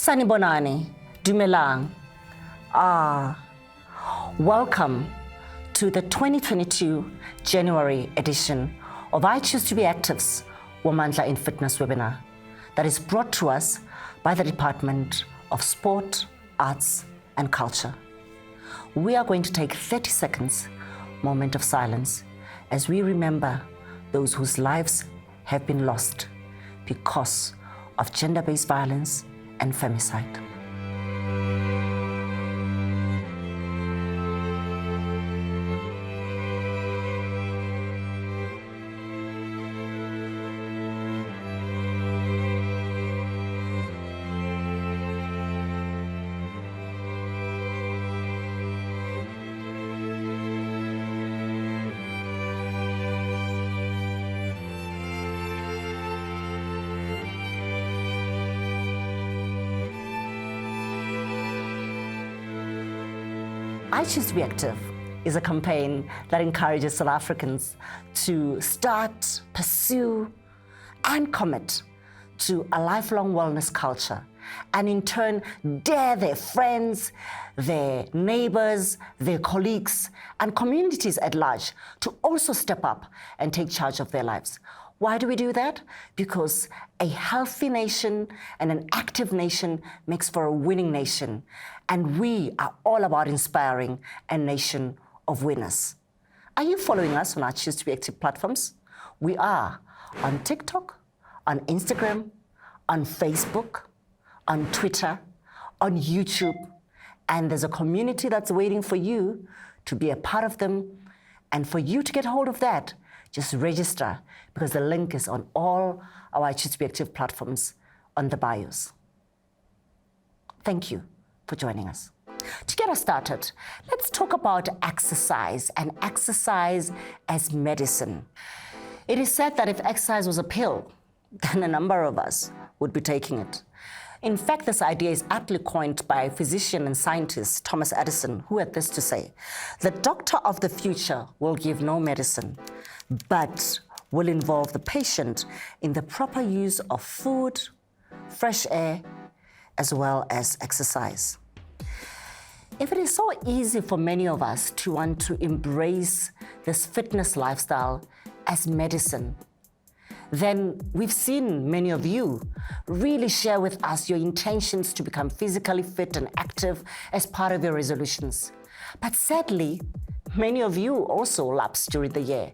Sanibonani, Dumelang. Welcome to the 2022 January edition of I Choose to Be Active's Womandla in Fitness webinar that is brought to us by the Department of Sport, Arts and Culture. We are going to take 30 seconds moment of silence as we remember those whose lives have been lost because of gender-based violence and femicide. I Choose to Be Active is a campaign that encourages South Africans to start, pursue, and commit to a lifelong wellness culture, and in turn dare their friends, their neighbors, their colleagues, and communities at large to also step up and take charge of their lives. Why do we do that? Because a healthy nation and an active nation makes for a winning nation. And we are all about inspiring a nation of winners. Are you following us on our Choose to Be Active platforms? We are on TikTok, on Instagram, on Facebook, on Twitter, on YouTube. And there's a community that's waiting for you to be a part of them. And for you to get hold of that, just register, because the link is on all our Choose to Be Active platforms on the bios. Thank you for joining us. To get us started, let's talk about exercise and exercise as medicine. It is said that if exercise was a pill, then a number of us would be taking it. In fact, this idea is aptly coined by physician and scientist Thomas Edison, who had this to say: "The doctor of the future will give no medicine, but will involve the patient in the proper use of food, fresh air, as well as exercise." If it is so easy for many of us to want to embrace this fitness lifestyle as medicine, then we've seen many of you really share with us your intentions to become physically fit and active as part of your resolutions. But sadly, many of you also lapse during the year.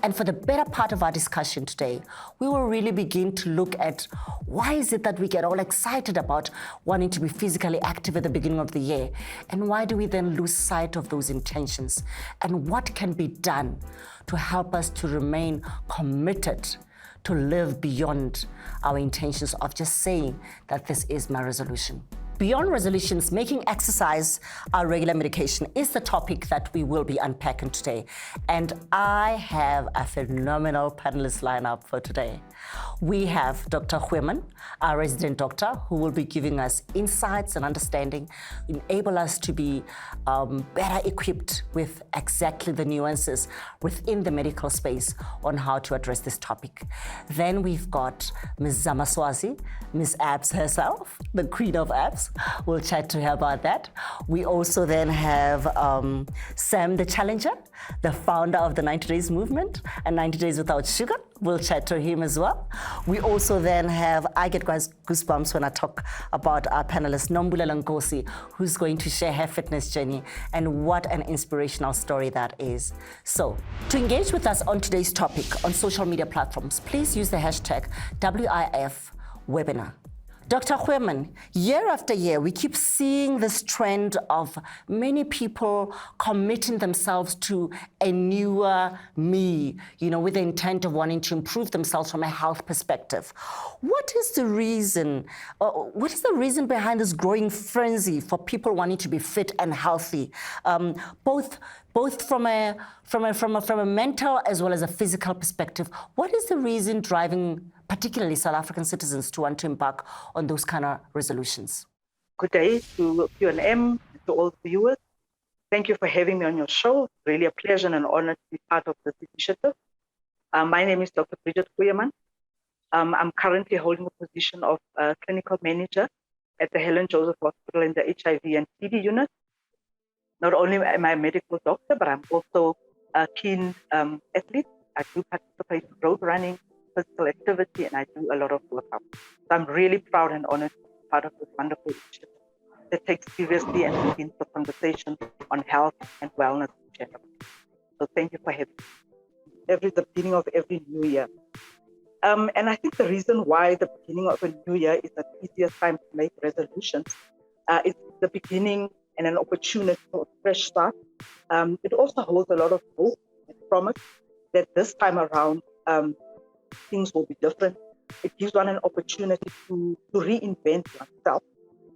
And for the better part of our discussion today, we will really begin to look at why is it that we get all excited about wanting to be physically active at the beginning of the year, and why do we then lose sight of those intentions, and what can be done to help us to remain committed to live beyond our intentions of just saying that this is my resolution. Beyond resolutions, making exercise our regular medication is the topic that we will be unpacking today. And I have a phenomenal panelist lineup for today. We have Dr. Hueman, our resident doctor, who will be giving us insights and understanding, enable us to be better equipped with exactly the nuances within the medical space on how to address this topic. Then we've got Ms. Zamaswazi, Ms. Abs herself, the queen of abs. We'll chat to her about that. We also then have Sam the Challenger, the founder of the 90 Days Movement and 90 Days Without Sugar. We'll chat to him as well. We also then have, I get goosebumps when I talk about our panelist, Nombulela Nkosi, who's going to share her fitness journey and what an inspirational story that is. So, to engage with us on today's topic on social media platforms, please use the hashtag WIFwebinar. Dr. Hueman, year after year, we keep seeing this trend of many people committing themselves to a newer me, with the intent of wanting to improve themselves from a health perspective. What is the reason behind this growing frenzy for people wanting to be fit and healthy, both from a mental as well as a physical perspective? What is the reason driving particularly South African citizens to want to embark on those kind of resolutions? Good day to QNM, to all viewers. Thank you for having me on your show. Really a pleasure and an honor to be part of this initiative. My name is Dr. Bridget Hueman. I'm currently holding a position of clinical manager at the Helen Joseph Hospital in the HIV and TB unit. Not only am I a medical doctor, but I'm also a keen athlete. I do participate in road running, physical activity, and I do a lot of workout. So I'm really proud and honored to be part of this wonderful initiative that takes seriously and begins the conversation on health and wellness in general. So thank you for having me. The beginning of every new year. And I think the reason why the beginning of a new year is the easiest time to make resolutions, it's the beginning and an opportunity for a fresh start. It also holds a lot of hope and promise that this time around, things will be different. It gives one an opportunity to reinvent oneself.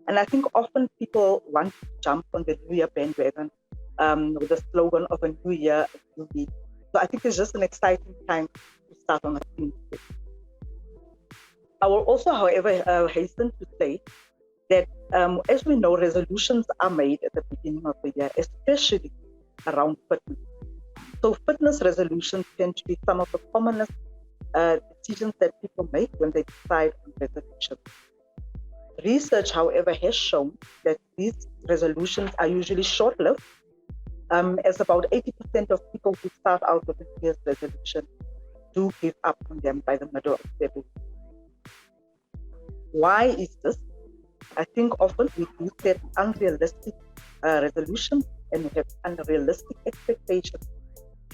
And I think often people want to jump on the New Year bandwagon with the slogan of a new year, a new me. So I think it's just an exciting time to start on a clean slate. I will also, however, hasten to say that as we know, resolutions are made at the beginning of the year, especially around fitness. So fitness resolutions tend to be some of the commonest decisions that people make when they decide on resolutions. Research, however, has shown that these resolutions are usually short-lived, as about 80% of people who start out with a New Year's resolution do give up on them by the middle of February. Why is this? I think often we do set unrealistic resolutions and we have unrealistic expectations.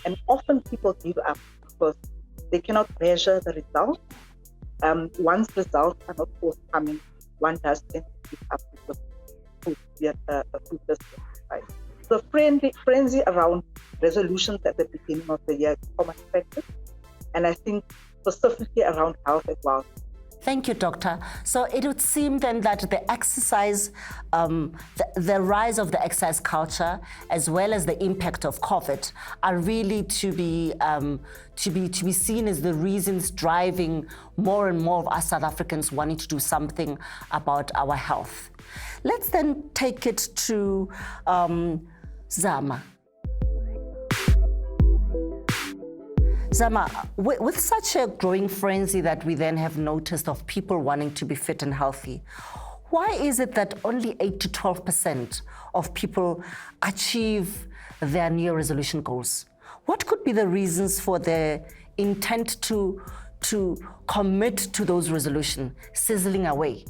And often people give up because they cannot measure the results. Once results are not forthcoming, one does tend to give up with the fruitless exercise. So frenzy around resolutions at the beginning of the year is common practice. And I think specifically around health as well. Thank you, Doctor. So it would seem then that the exercise, the rise of the exercise culture, as well as the impact of COVID, are really to be seen as the reasons driving more and more of us South Africans wanting to do something about our health. Let's then take it to Zama. Zama, with such a growing frenzy that we then have noticed of people wanting to be fit and healthy, why is it that only 8 to 12% of people achieve their New Year resolution goals? What could be the reasons for their intent to commit to those resolutions sizzling away?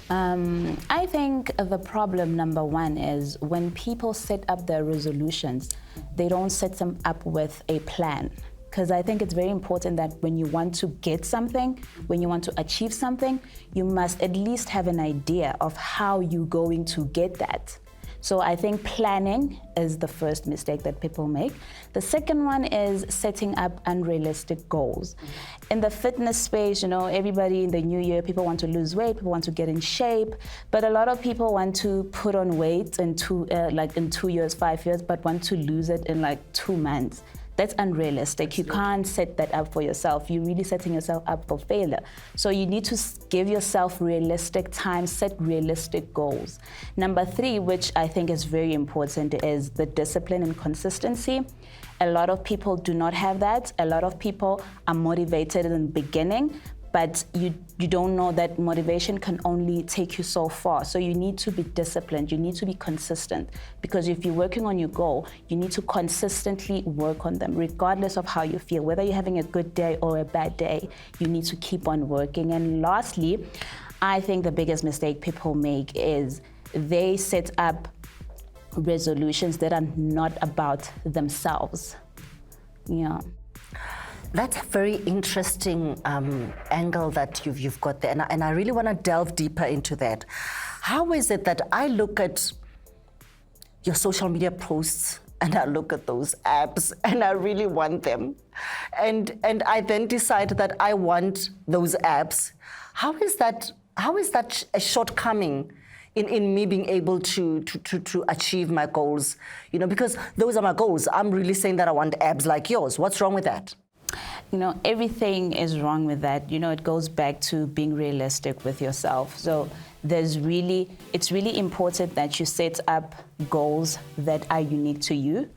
I think the problem, number one, is when people set up their resolutions, they don't set them up with a plan. Because I think it's very important that when you want to get something, when you want to achieve something, you must at least have an idea of how you're going to get that. So I think planning is the first mistake that people make. The second one is setting up unrealistic goals. In the fitness space, you know, everybody in the new year, people want to lose weight, people want to get in shape, but a lot of people want to put on weight in 2 years, 5 years, but want to lose it in like 2 months. That's unrealistic. You can't set that up for yourself. You're really setting yourself up for failure. So you need to give yourself realistic time, set realistic goals. Number 3, which I think is very important, is the discipline and consistency. A lot of people do not have that. A lot of people are motivated in the beginning, but you don't know that motivation can only take you so far. So you need to be disciplined, you need to be consistent, because if you're working on your goal, you need to consistently work on them, regardless of how you feel. Whether you're having a good day or a bad day, you need to keep on working. And lastly, I think the biggest mistake people make is they set up resolutions that are not about themselves. Yeah. That's a very interesting angle that you've got there, and I really want to delve deeper into that. How is it that I look at your social media posts and I look at those apps and I really want them, and I then decide that I want those apps? How is that a shortcoming in me being able to achieve my goals? You know, because those are my goals. I'm really saying that I want abs like yours. What's wrong with that? You know, everything is wrong with that. You know, it goes back to being realistic with yourself. So it's really important that you set up goals that are unique to you,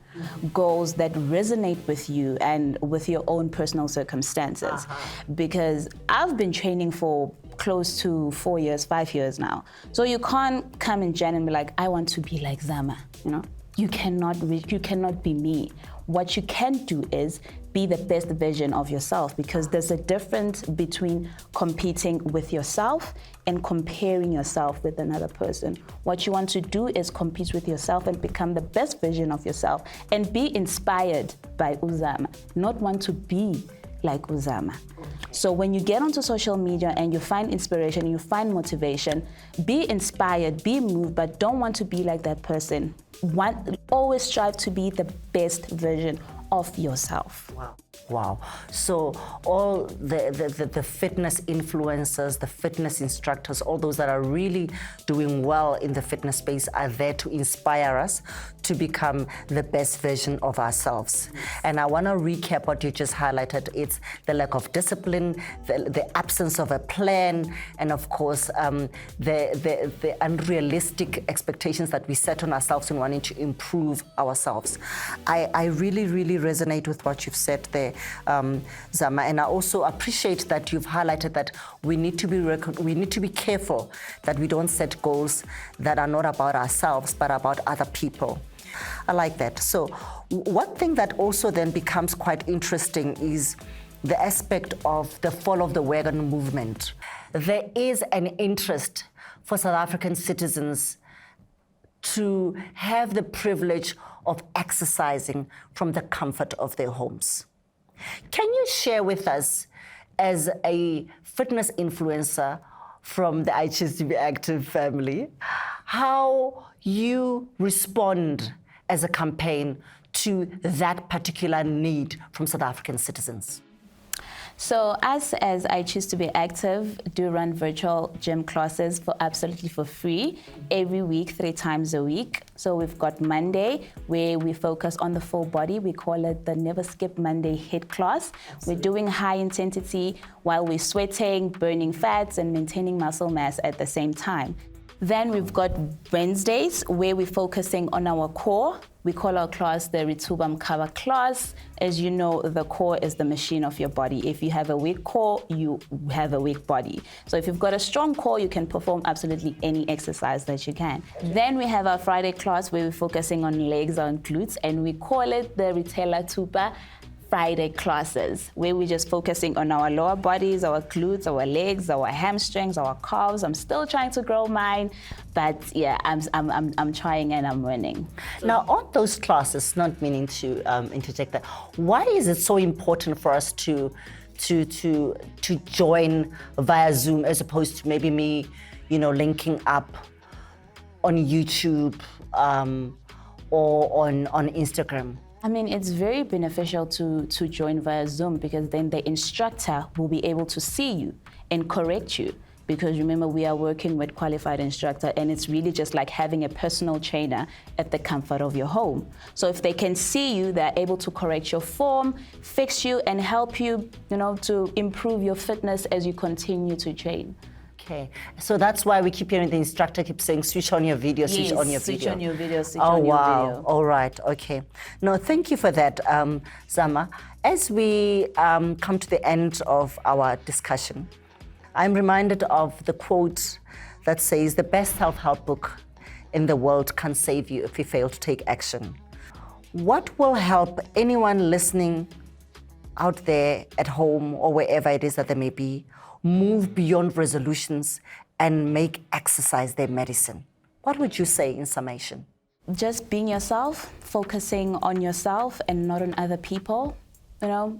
goals that resonate with you and with your own personal circumstances. Because I've been training for close to 4 years, 5 years now. So you can't come in Jan and be like, I want to be like Zama, you know? You cannot be me. What you can do is be the best version of yourself, because there's a difference between competing with yourself and comparing yourself with another person. What you want to do is compete with yourself and become the best version of yourself and be inspired by Uzama, not want to be like Uzama. So when you get onto social media and you find inspiration, you find motivation, be inspired, be moved, but don't want to be like that person. Always strive to be the best version of yourself. Wow. Wow. So all the fitness influencers, the fitness instructors, all those that are really doing well in the fitness space are there to inspire us to become the best version of ourselves. And I want to recap what you just highlighted. It's the lack of discipline, the absence of a plan, and of course, the unrealistic expectations that we set on ourselves in wanting to improve ourselves. I really, really resonate with what you've said there, Zama, and I also appreciate that you've highlighted that we need to be careful that we don't set goals that are not about ourselves but about other people. I like that. So one thing that also then becomes quite interesting is the aspect of the fall of the wagon movement. There is an interest for South African citizens to have the privilege of exercising from the comfort of their homes. Can you share with us, as a fitness influencer from the I Choose to Be Active family, how you respond as a campaign to that particular need from South African citizens? So us as I Choose to Be Active do run virtual gym classes absolutely for free every week, 3 times a week. So we've got Monday where we focus on the full body. We call it the Never Skip Monday HIIT class. We're doing high intensity while we're sweating, burning fats and maintaining muscle mass at the same time. Then we've got Wednesdays where we're focusing on our core. We call our class the Rituba Mkaba class. As you know, the core is the machine of your body. If you have a weak core, you have a weak body. So if you've got a strong core, you can perform absolutely any exercise that you can. Then we have our Friday class where we're focusing on legs and glutes, and we call it the Ritela Tupa Friday classes, where we're just focusing on our lower bodies, our glutes, our legs, our hamstrings, our calves. I'm still trying to grow mine, but yeah, I'm trying and I'm winning. Now, on those classes, not meaning to interject that, why is it so important for us to join via Zoom as opposed to maybe me, linking up on YouTube or on Instagram? I mean, it's very beneficial to join via Zoom, because then the instructor will be able to see you and correct you. Because remember, we are working with qualified instructor, and it's really just like having a personal trainer at the comfort of your home. So if they can see you, they're able to correct your form, fix you, and help you, to improve your fitness as you continue to train. Okay, so that's why we keep hearing the instructor keep saying, switch on your video, switch on your video. Switch on your video, switch on your video. Oh, wow. All right, okay. No, thank you for that, Zama. As we come to the end of our discussion, I'm reminded of the quote that says, the best self-help book in the world can't save you if you fail to take action. What will help anyone listening out there at home or wherever it is that they may be move beyond resolutions and make exercise their medicine? What would you say in summation? Just being yourself, focusing on yourself and not on other people.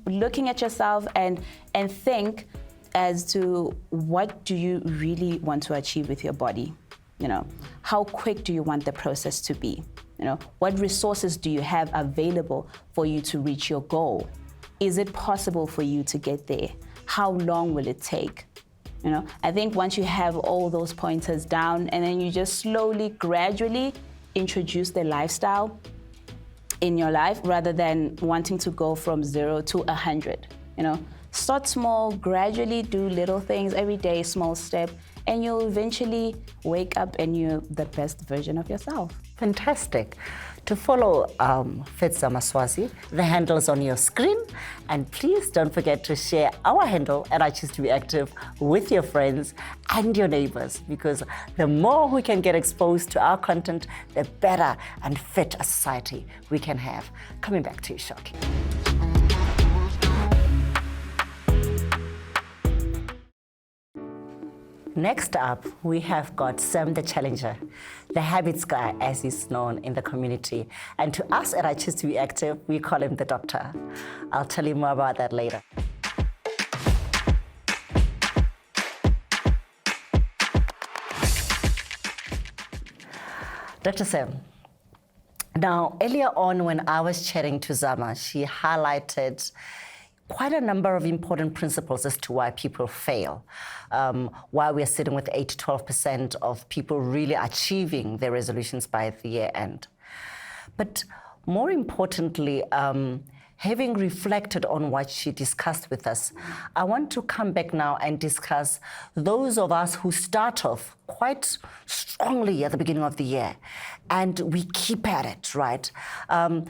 Looking at yourself and think as to what do you really want to achieve with your body. How quick do you want the process to be? What resources do you have available for you to reach your goal? Is it possible for you to get there? How long will it take? I think once you have all those pointers down, and then you just slowly, gradually introduce the lifestyle in your life rather than wanting to go from 0 to 100. Start small, gradually do little things every day, small step, and you'll eventually wake up and you're the best version of yourself. Fantastic. to follow Fit Zama Swazi. The handle is on your screen. And please don't forget to share our handle at I Choose to Be Active with your friends and your neighbors, because the more we can get exposed to our content, the better and fit a society we can have. Coming back to you shortly. Next up, we have got Sam the Challenger, the habits guy as he's known in the community. And to us at I Choose to Be Active, we call him the doctor. I'll tell you more about that later. Dr. Sam, now earlier on when I was chatting to Zama, she highlighted quite a number of important principles as to why people fail, why we're sitting with 8 to 12% of people really achieving their resolutions by the year end. But more importantly, having reflected on what she discussed with us, I want to come back now and discuss those of us who start off quite strongly at the beginning of the year, and we keep at it, right? And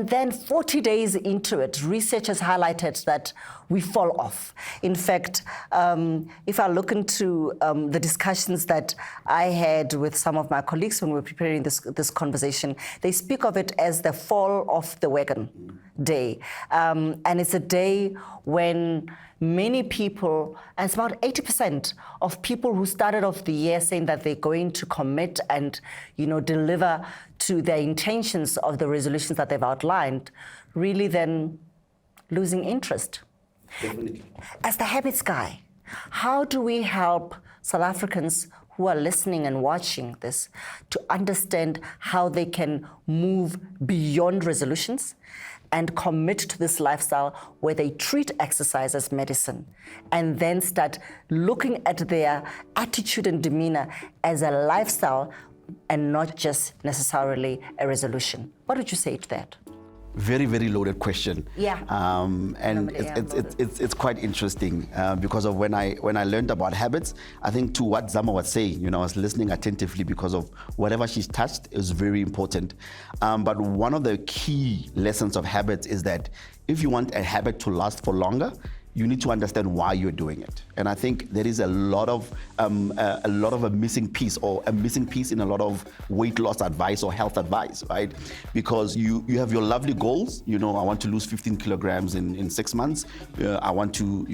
then 40 days into it, research has highlighted that we fall off. In fact, if I look into the discussions that I had with some of my colleagues when we were preparing this conversation, they speak of it as the fall off the wagon day. And it's a day when many people, and it's about 80% of people who started off the year saying that they're going to commit and, deliver to their intentions of the resolutions that they've outlined, really then losing interest. Definitely. As the habits guy, how do we help South Africans who are listening and watching this to understand how they can move beyond resolutions and commit to this lifestyle where they treat exercise as medicine and then start looking at their attitude and demeanor as a lifestyle and not just necessarily a resolution? What would you say to that? Very, very loaded question. Yeah. And it's quite interesting because of when I learned about habits, I think to what Zama was saying, I was listening attentively because of whatever she's touched is very important. But one of the key lessons of habits is that if you want a habit to last for longer, you need to understand why you're doing it. And I think there is a lot of a missing piece, or a missing piece in a lot of weight loss advice or health advice, right? Because you have your lovely goals. I want to lose 15 kilograms in 6 months. I want to,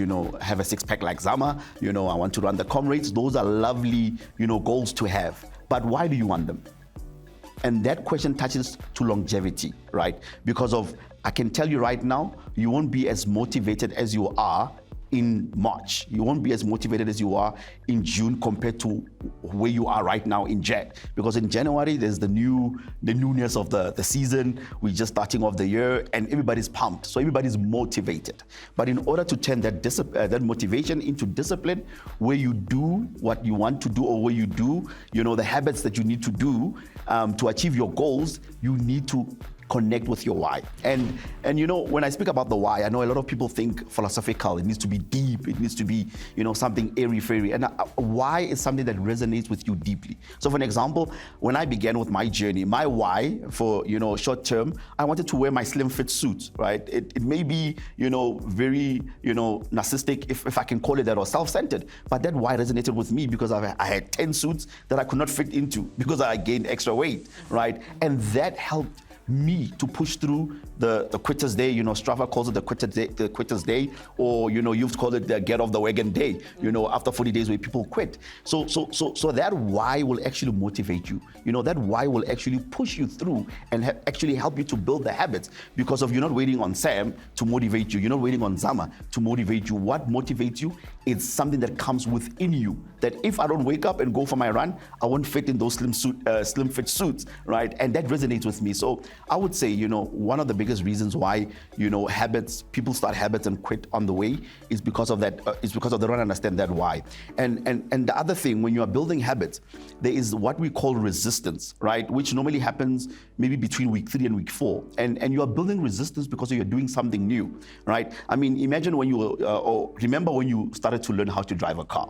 have a six pack like Zama. I want to run the comrades. Those are lovely, goals to have. But why do you want them? And that question touches to longevity, right? Because I can tell you right now, you won't be as motivated as you are in March. You won't be as motivated as you are in June compared to where you are right now in Jan. Because in January, there's the newness of the season. We're just starting off the year and everybody's pumped. So everybody's motivated. But in order to turn that motivation into discipline, where you do what you want to do, or where you do, the habits that you need to do to achieve your goals, you need to connect with your why. And when I speak about the why, I know a lot of people think philosophical. It needs to be deep. It needs to be, something airy-fairy. And why is something that resonates with you deeply. So for an example, when I began with my journey, my why for, short term, I wanted to wear my slim fit suits, right? It may be, very, narcissistic, if I can call it that, or self-centered. But that why resonated with me because I had 10 suits that I could not fit into because I gained extra weight, right? And that helped me to push through the quitter's day. Strava calls it the quitter's day, or you've called it the get off the wagon day. After 40 days where people quit. So that why will actually motivate you. That why will actually push you through and actually help you to build the habits, because you're not waiting on Sam to motivate you. You're not waiting on Zama to motivate you. What motivates you is something that comes within you. That if I don't wake up and go for my run, I won't fit in those slim fit suits, right? And that resonates with me. So I would say, one of the biggest reasons why, people start habits and quit on the way is because of that. It's because they don't understand that why. And the other thing, when you are building habits, there is what we call resistance, right? Which normally happens maybe between week 3 and week 4. And you are building resistance because you're doing something new, right? I mean, imagine when remember when you started to learn how to drive a car.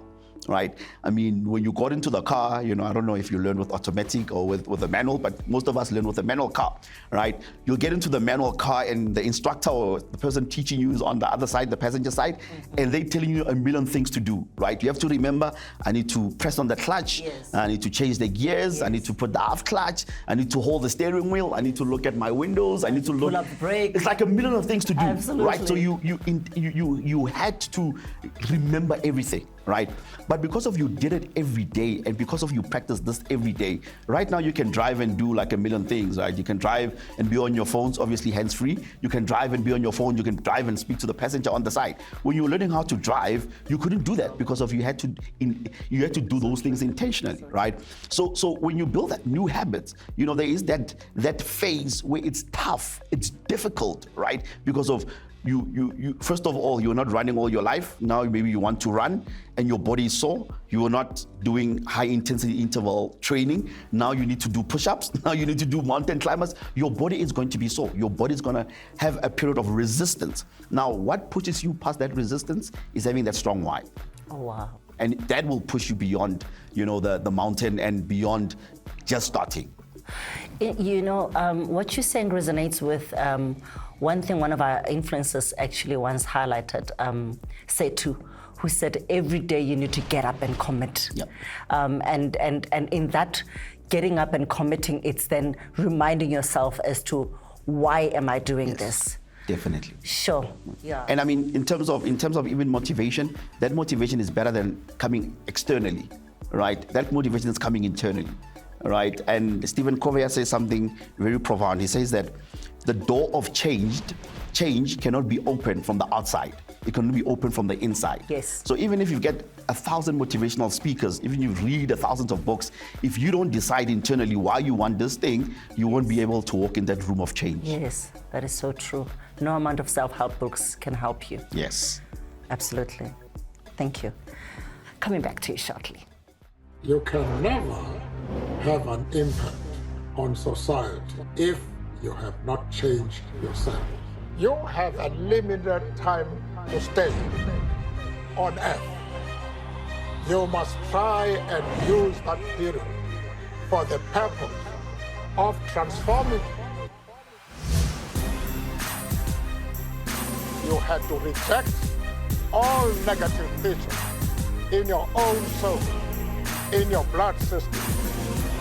right? I mean, when you got into the car, I don't know if you learned with automatic or with a manual, but most of us learn with a manual car, right? You'll get into the manual car and the instructor or the person teaching you is on the other side, the passenger side, and they're telling you a million things to do, right? You have to remember, I need to press on the clutch, yes. I need to change the gears, yes. I need to put the half clutch, I need to hold the steering wheel, I need to look at my windows, I need to look. Pull up the brake. It's like a million of things to do, Absolutely. right? So you had to remember everything, right? But because of you did it every day and because of you practice this every day, right now you can drive and do like a million things, right? You can drive and be on your phones, obviously hands-free. You can drive and be on your phone. You can drive and speak to the passenger on the side. When you were learning how to drive, you couldn't do that because of you had to do those things intentionally, right? So when you build that new habit, there is that phase where it's tough, it's difficult, right? Because of you first of all, you're not running all your life. Now maybe you want to run and your body is sore. You are not doing high intensity interval training. Now you need to do push-ups. Now you need to do mountain climbers. Your body is going to be sore. Your body is going to have a period of resistance. Now what pushes you past that resistance is having that strong why. Oh, wow. And that will push you beyond, the mountain and beyond just starting. What you're saying resonates with one thing one of our influencers actually once highlighted, Setu, who said every day you need to get up and commit. Yep. And in that getting up and committing, it's then reminding yourself as to why am I doing this? Definitely. Sure. Yeah. And I mean, in terms of even motivation, that motivation is better than coming externally, right? That motivation is coming internally, right? And Stephen Covey says something very profound. He says that the door of change cannot be opened from the outside. It can only be opened from the inside. Yes. So even if you get 1,000 motivational speakers, even if you read 1,000 of books, if you don't decide internally why you want this thing, you won't be able to walk in that room of change. Yes, that is so true. No amount of self-help books can help you. Yes. Absolutely. Thank you. Coming back to you shortly. You can never have an impact on society if you have not changed yourself. You have a limited time to stay on earth. You must try and use that period for the purpose of transforming. You had to reject all negative features in your own soul, in your blood system,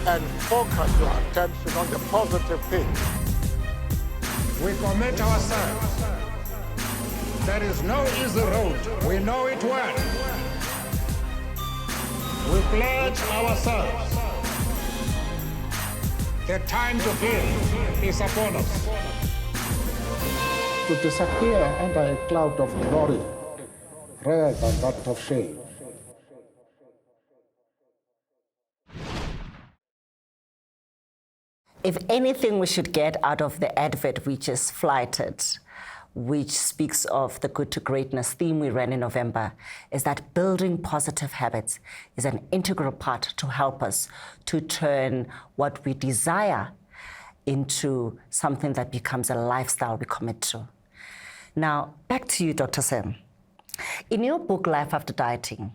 and focus your attention on the positive things. We commit ourselves. There is no easy road. We know it well. We pledge ourselves. The time to build is upon us. To disappear under a cloud of glory rather than that of shame. If anything we should get out of the advert we just flighted, which speaks of the Good to Greatness theme we ran in November, is that building positive habits is an integral part to help us to turn what we desire into something that becomes a lifestyle we commit to. Now, back to you, Dr. Sam. In your book, Life After Dieting,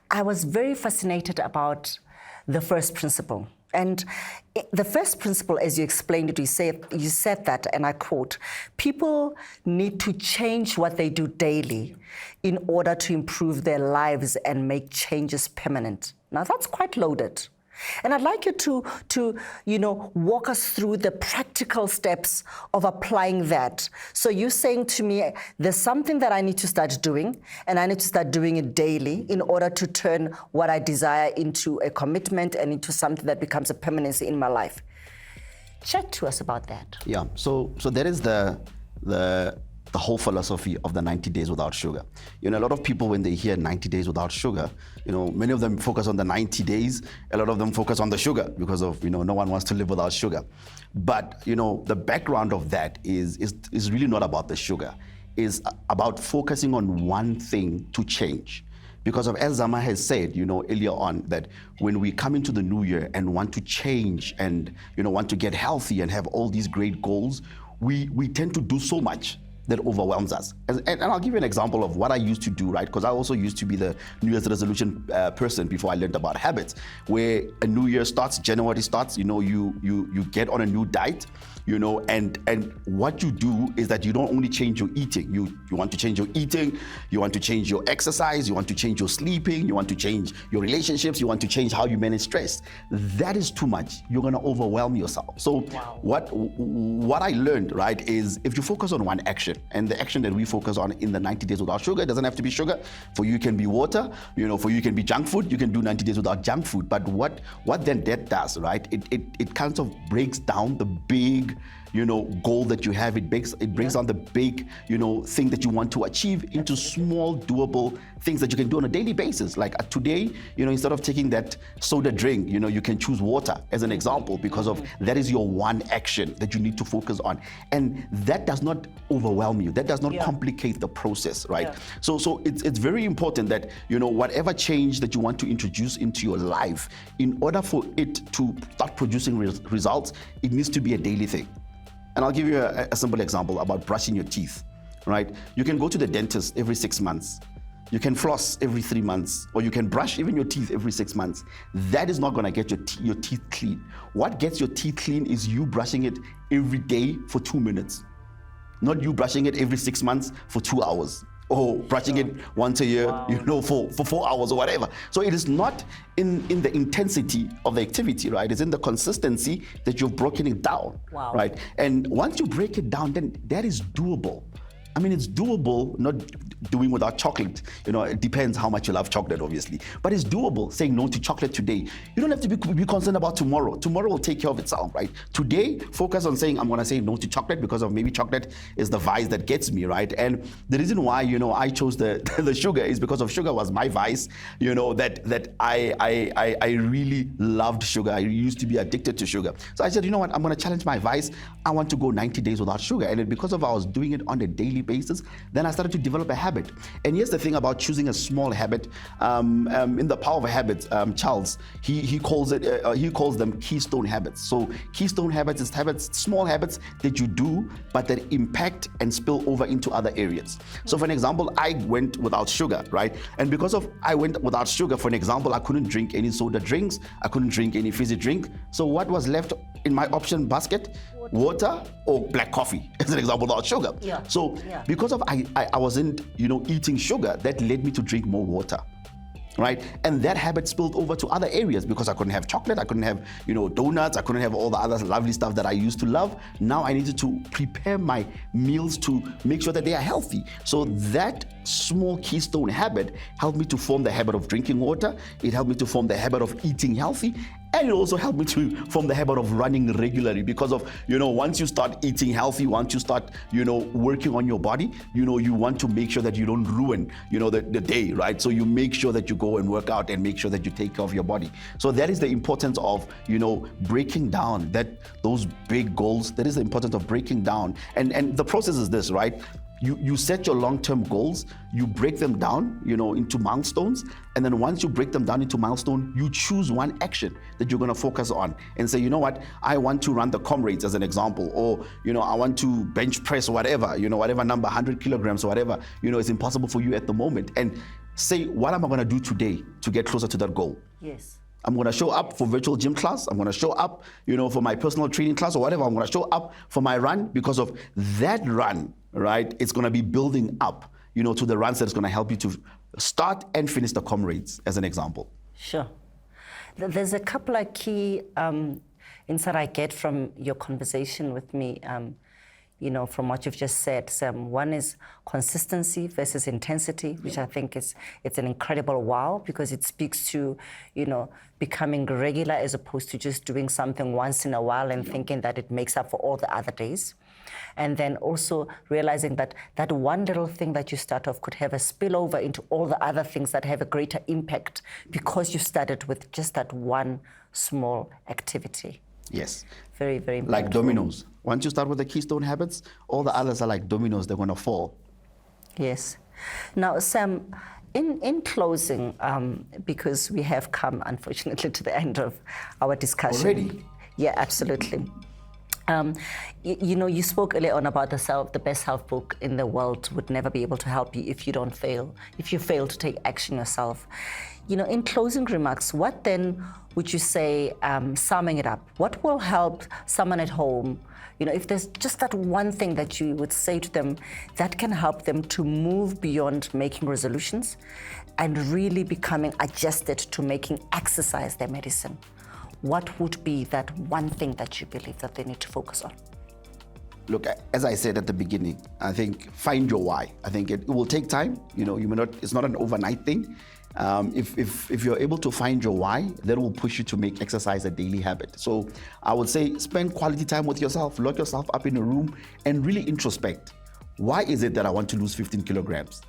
I was very fascinated about the first principle. And the first principle, as you explained it, you said that, and I quote, people need to change what they do daily in order to improve their lives and make changes permanent. Now, that's quite loaded. And I'd like you to walk us through the practical steps of applying that. So you're saying to me, there's something that I need to start doing, and I need to start doing it daily in order to turn what I desire into a commitment and into something that becomes a permanency in my life. Chat to us about that. Yeah, so that is the whole philosophy of the 90 days without sugar. A lot of people, when they hear 90 days without sugar, many of them focus on the 90 days. A lot of them focus on the sugar because of, no one wants to live without sugar. But, the background of that is really not about the sugar. It's about focusing on one thing to change. Because of, as Zama has said, earlier on, that when we come into the new year and want to change and, want to get healthy and have all these great goals, we tend to do so much that overwhelms us. And I'll give you an example of what I used to do, right? Because I also used to be the New Year's resolution person before I learned about habits, where a new year starts, January starts, you get on a new diet, and what you do is that you don't only change your eating. You want to change your eating, you want to change your exercise, you want to change your sleeping, you want to change your relationships, you want to change how you manage stress. That is too much. You're going to overwhelm yourself. So what I learned, right, is if you focus on one action, and the action that we focus on in the 90 days without sugar, it doesn't have to be sugar. For you, it can be water. For you, it can be junk food. You can do 90 days without junk food. But what then that does, right? It kind of breaks down the big goal that you have. It brings down the big, thing that you want to achieve into small, doable things that you can do on a daily basis. Like today, instead of taking that soda drink, you can choose water as an example, because of that is your one action that you need to focus on. And that does not overwhelm you. That does not complicate the process, right? Yeah. So it's very important that, whatever change that you want to introduce into your life, in order for it to start producing results, it needs to be a daily thing. And I'll give you a simple example about brushing your teeth, right? You can go to the dentist every 6 months. You can floss every 3 months, or you can brush even your teeth every 6 months. That is not gonna get your teeth clean. What gets your teeth clean is you brushing it every day for 2 minutes, not you brushing it every 6 months for 2 hours. Or brushing it once a year, for 4 hours or whatever. So it is not in the intensity of the activity, right? It's in the consistency that you've broken it down, right? And once you break it down, then that is doable. I mean, it's doable, not doing without chocolate. It depends how much you love chocolate, obviously. But it's doable, saying no to chocolate today. You don't have to be concerned about tomorrow. Tomorrow will take care of itself, right? Today, focus on saying, I'm going to say no to chocolate, because of maybe chocolate is the vice that gets me, right? And the reason why, I chose the sugar is because of sugar was my vice, that I really loved sugar. I used to be addicted to sugar. So I said, you know what, I'm going to challenge my vice. I want to go 90 days without sugar. And because of I was doing it on a daily basis, then I started to develop a habit. And here's the thing about choosing a small habit. In the Power of Habits, Charles, he calls them keystone habits. So keystone habits is small habits that you do, but that impact and spill over into other areas. So for an example, I went without sugar, right? And because of I went without sugar, for an example, I couldn't drink any soda drinks, I couldn't drink any fizzy drink. So what was left in my option basket? Water or black coffee, as an example, without sugar. So because of I wasn't eating sugar, that led me to drink more water, right? And that habit spilled over to other areas, because I couldn't have chocolate, I couldn't have donuts, I couldn't have all the other lovely stuff that I used to love. Now I needed to prepare my meals to make sure that they are healthy. So that small keystone habit helped me to form the habit of drinking water. It helped me to form the habit of eating healthy. And it also helped me to form the habit of running regularly, because of, once you start eating healthy, once you start, working on your body, you want to make sure that you don't ruin, the day, right? So you make sure that you go and work out and make sure that you take care of your body. So that is the importance of, breaking down those big goals. That is the importance of breaking down. And the process is this, right? You set your long-term goals, you break them down, into milestones, and then once you break them down into milestone, you choose one action that you're going to focus on and say, you know what, I want to run the comrades as an example, or I want to bench press whatever, whatever number, 100 kilograms or whatever, it's impossible for you at the moment, and say, what am I going to do today to get closer to that goal? Yes. I'm going to show up for virtual gym class. I'm going to show up, for my personal training class or whatever. I'm going to show up for my run, because of that run, right? It's going to be building up, to the runs that's going to help you to start and finish the comrades, as an example. Sure. There's a couple of key insight I get from your conversation with me, from what you've just said, Sam. One is consistency versus intensity, which I think it's an incredible wow, because it speaks to, becoming regular as opposed to just doing something once in a while and thinking that it makes up for all the other days. And then also realizing that that one little thing that you start off could have a spillover into all the other things that have a greater impact, because you started with just that one small activity. Yes. Very, very important. Like dominoes. Once you start with the keystone habits, all the others are like dominoes, they're going to fall. Yes. Now, Sam, in closing, because we have come, unfortunately, to the end of our discussion. Already? Yeah, absolutely. You spoke earlier on about the best self book in the world would never be able to help you if you fail to take action yourself. In closing remarks, what then would you say, summing it up, what will help someone at home, if there's just that one thing that you would say to them that can help them to move beyond making resolutions and really becoming adjusted to making exercise their medicine? What would be that one thing that you believe that they need to focus on? Look, as I said at the beginning, I think find your why. I think it will take time. You may not. It's not an overnight thing. If you're able to find your why, that will push you to make exercise a daily habit. So I would say spend quality time with yourself, lock yourself up in a room, and really introspect. Why is it that I want to lose 15 kilograms?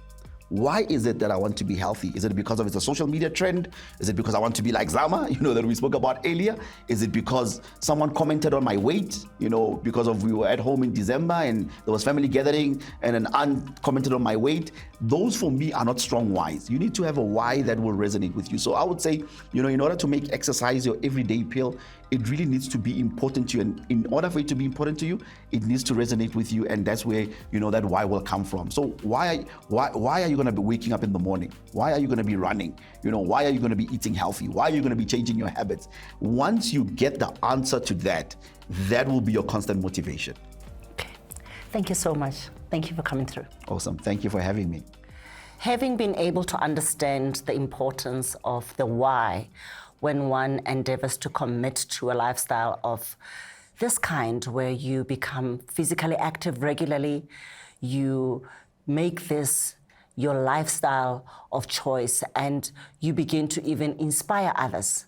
Why is it that I want to be healthy? Is it because of it's a social media trend? Is it because I want to be like Zama, that we spoke about earlier? Is it because someone commented on my weight, because we were at home in December and there was family gathering and an aunt commented on my weight? Those for me are not strong whys. You need to have a why that will resonate with you. So I would say, in order to make exercise your everyday pill, it really needs to be important to you. And in order for it to be important to you, it needs to resonate with you. And that's where, that why will come from. So why are you going to be waking up in the morning? Why are you going to be running? Why are you going to be eating healthy? Why are you going to be changing your habits? Once you get the answer to that, that will be your constant motivation. Okay. Thank you so much. Thank you for coming through. Awesome. Thank you for having me. Having been able to understand the importance of the why when one endeavors to commit to a lifestyle of this kind, where you become physically active regularly, you make this your lifestyle of choice, and you begin to even inspire others.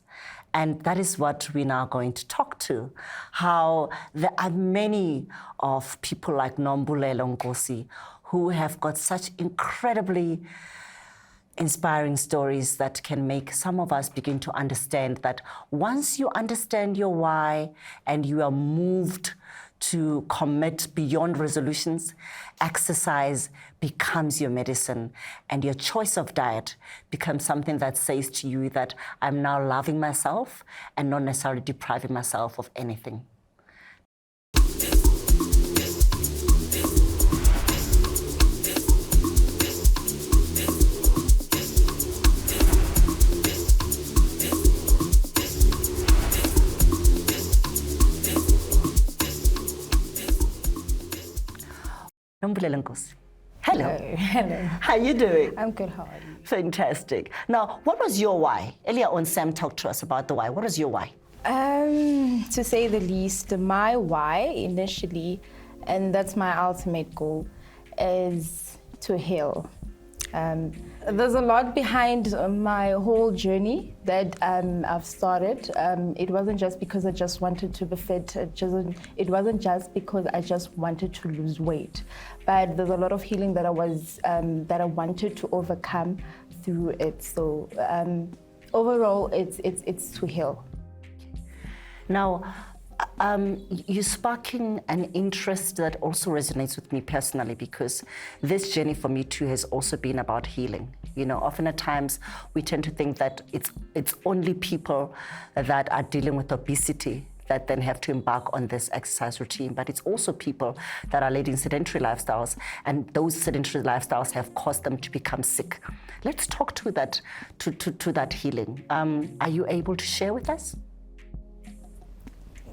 And that is what we're now going to talk to, how there are many of people like Nombulelo Nkosi who have got such incredibly inspiring stories that can make some of us begin to understand that once you understand your why and you are moved to commit beyond resolutions, exercise becomes your medicine, and your choice of diet becomes something that says to you that I'm now loving myself and not necessarily depriving myself of anything. Nombulelo Nkosi. Hello. Hello. How are you doing? I'm good. How are you? Fantastic. Now, what was your why? Earlier on, Sam talked to us about the why. What was your why? To say the least, my why initially, and that's my ultimate goal, is to heal. There's a lot behind my whole journey that I've started. It wasn't just because I just wanted to be fit. It wasn't just because I just wanted to lose weight. But there's a lot of healing that I wanted to overcome through it. So overall, it's to heal. Now, you're sparking an interest that also resonates with me personally, because this journey for me too has also been about healing. Often at times we tend to think that it's only people that are dealing with obesity that then have to embark on this exercise routine, but it's also people that are leading sedentary lifestyles, and those sedentary lifestyles have caused them to become sick. Let's talk to that healing. Are you able to share with us?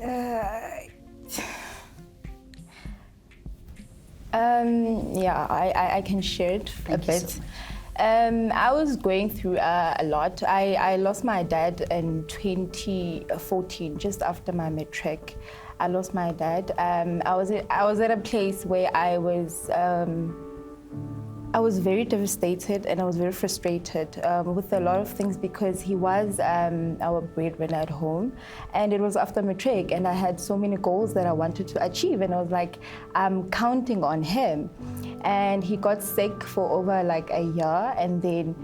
I can share it a bit. So I was going through a lot. I lost my dad in 2014, just after my matric. I lost my dad. I was at a place where I was very devastated and I was very frustrated with a lot of things, because he was our breadwinner at home, and it was after matric, and I had so many goals that I wanted to achieve, and I was like, I'm counting on him. And he got sick for over like a year, and then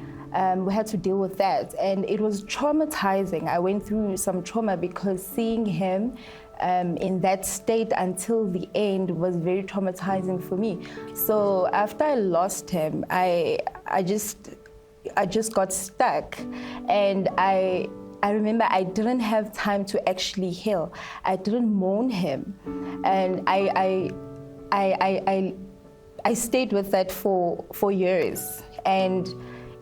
we had to deal with that, and it was traumatizing. I went through some trauma because seeing him in that state until the end was very traumatizing for me. So after I lost him, I just got stuck, and I I remember I didn't have time to actually heal. I didn't mourn him, and I stayed with that for years, and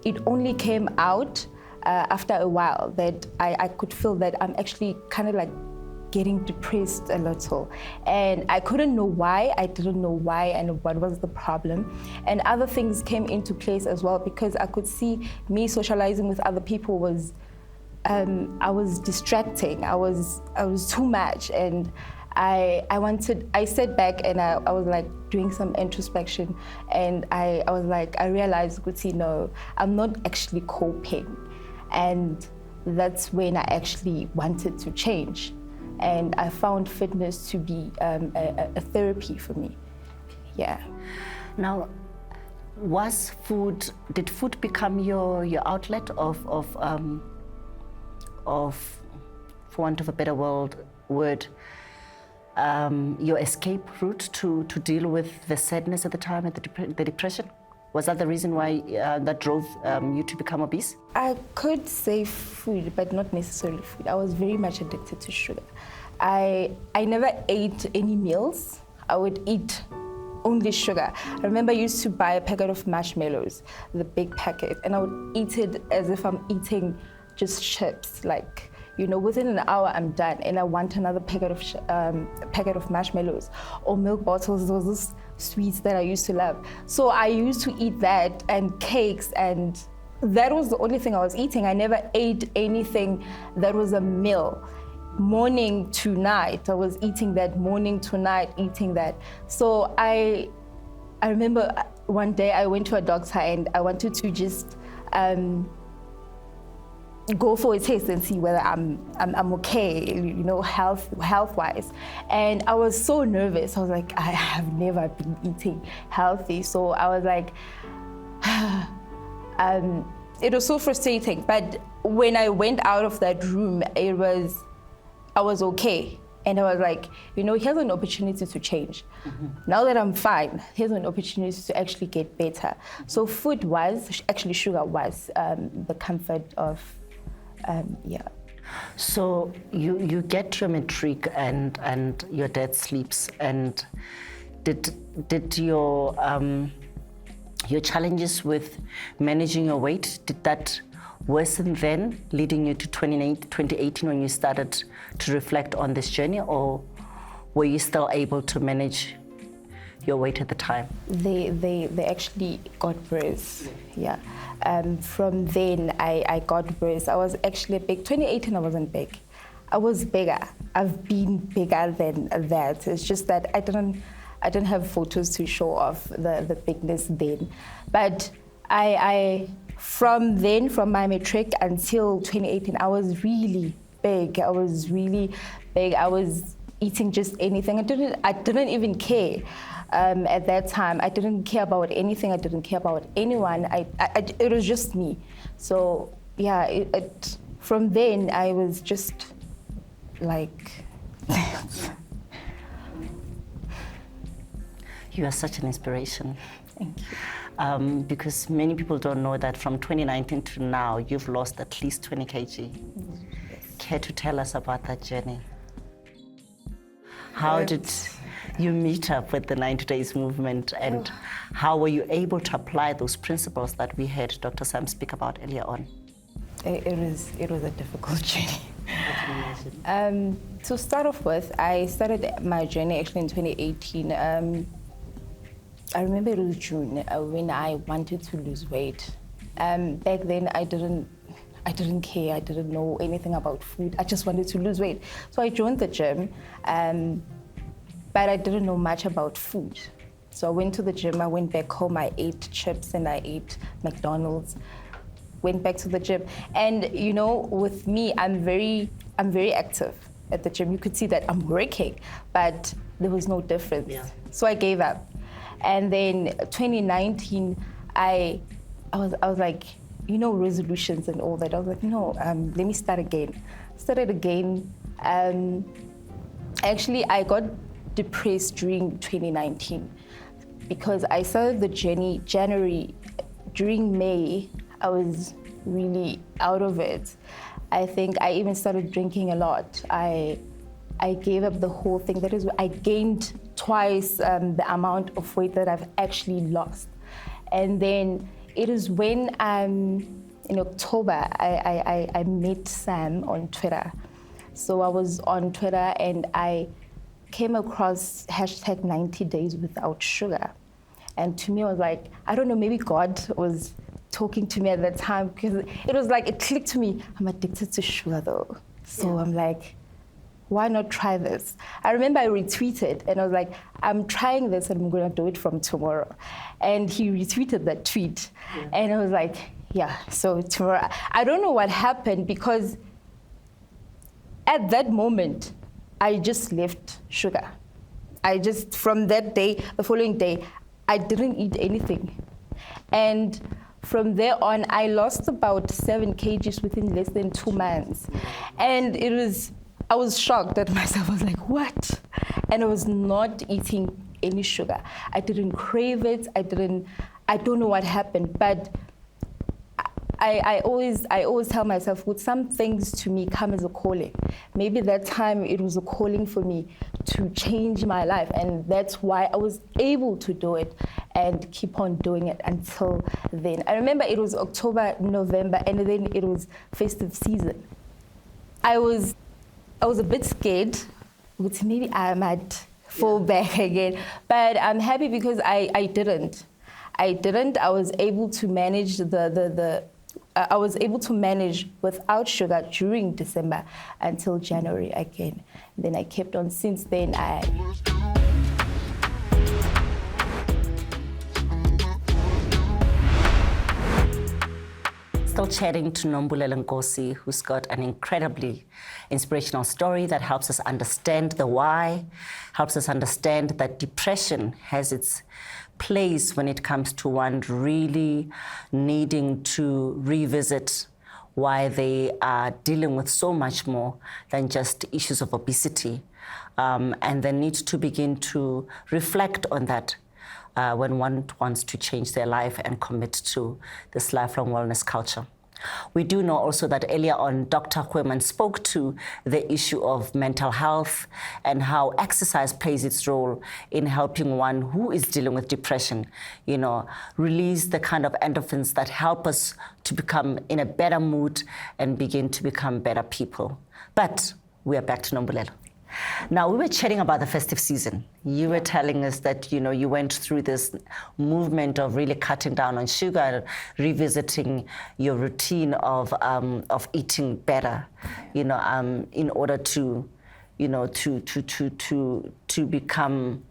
it only came out after a while that I could feel that I'm actually kind of like getting depressed a little, and I couldn't know why. I didn't know why and what was the problem, and other things came into place as well, because I could see me socializing with other people was I was distracting. I was too much, and I sat back and I was like doing some introspection, and I was like, I realized, Guti, no, I'm not actually coping, and that's when I actually wanted to change, and I found fitness to be a therapy for me. Yeah. Now, did food become your outlet of, for want of a better word, your escape route to deal with the sadness at the time and the depression? Was that the reason why that drove you to become obese? I could say food, but not necessarily food. I was very much addicted to sugar. I never ate any meals. I would eat only sugar. I remember I used to buy a packet of marshmallows, the big packet, and I would eat it as if I'm eating just chips. Like, within an hour I'm done, and I want another packet of marshmallows or milk bottles. Those those sweets that I used to love. So I used to eat that and cakes, and that was the only thing I was eating. I never ate anything that was a meal. Morning to night, I was eating that. Morning to night, eating that. So I remember one day I went to a doctor and I wanted to just go for a test and see whether I'm okay, health-wise. And I was so nervous. I was like, I have never been eating healthy. So I was like, it was so frustrating. But when I went out of that room, I was okay. And I was like, here's an opportunity to change. Mm-hmm. Now that I'm fine, here's an opportunity to actually get better. So food was, actually sugar was the comfort of, yeah. So you get your matric and your dad sleeps, and did your challenges with managing your weight, did that worsen then, leading you to 2018 when you started to reflect on this journey, or were you still able to manage your weight at the time? They actually got worse, yeah. From then I got worse. I was actually big. 2018 I wasn't big. I was bigger. I've been bigger than that. It's just that I didn't have photos to show off the bigness then. But from my matric until 2018, I was really big. I was really big. I was eating just anything. I didn't even care. At that time, I didn't care about anything. I didn't care about anyone. It was just me. So yeah, from then I was just like. You are such an inspiration. Thank you. Because many people don't know that from 2019 to now, you've lost at least 20 kg. Yes. Care to tell us about that journey? How did you meet up with the 90 Days movement, and how were you able to apply those principles that we heard Dr. Sam speak about earlier on? It was a difficult journey. To start off with, I started my journey actually in 2018. I remember it was June when I wanted to lose weight. Back then, I didn't care. I didn't know anything about food. I just wanted to lose weight. So I joined the gym, but I didn't know much about food. So I went to the gym, I went back home, I ate chips and I ate McDonald's, went back to the gym. And with me, I'm very active at the gym. You could see that I'm working, but there was no difference. Yeah. So I gave up. And then 2019, I was like, resolutions and all that. I was like, no, let me start again. Started again. Actually, I got depressed during 2019 because I started the journey January. During May, I was really out of it. I think I even started drinking a lot. I gave up the whole thing. That is, I gained twice the amount of weight that I've actually lost. And then it is when in October, I met Sam on Twitter. So I was on Twitter and I came across hashtag 90 days without sugar. And to me, I was like, I don't know, maybe God was talking to me at that time, because it was like, it clicked to me, I'm addicted to sugar though. So I'm like, why not try this? I remember I retweeted and I was like, I'm trying this and I'm gonna do it from tomorrow. And he retweeted that tweet. And I was like, yeah, so tomorrow. I don't know what happened, because at that moment, I just left sugar. From that day, the following day, I didn't eat anything. And from there on, I lost about 7 kgs within less than 2 months. And I was shocked at myself. I was like, what? And I was not eating any sugar. I didn't crave it. I don't know what happened, but I always tell myself, with some things to me come as a calling. Maybe that time it was a calling for me to change my life, and that's why I was able to do it and keep on doing it until then. I remember it was October, November, and then it was festive season. I was a bit scared, but maybe I might fall back again. But I'm happy because I didn't. I was able to manage I was able to manage without sugar during December until January again. Then I kept on since then. Still chatting to Nombulelo Nkosi, who's got an incredibly inspirational story that helps us understand the why, helps us understand that depression has its place when it comes to one really needing to revisit why they are dealing with so much more than just issues of obesity. And they need to begin to reflect on that when one wants to change their life and commit to this lifelong wellness culture. We do know also that earlier on, Dr. Hueman spoke to the issue of mental health and how exercise plays its role in helping one who is dealing with depression, release the kind of endorphins that help us to become in a better mood and begin to become better people. But we are back to Nombulelo. Now, we were chatting about the festive season. You were telling us that, you went through this movement of really cutting down on sugar, revisiting your routine of eating better, in order to, to become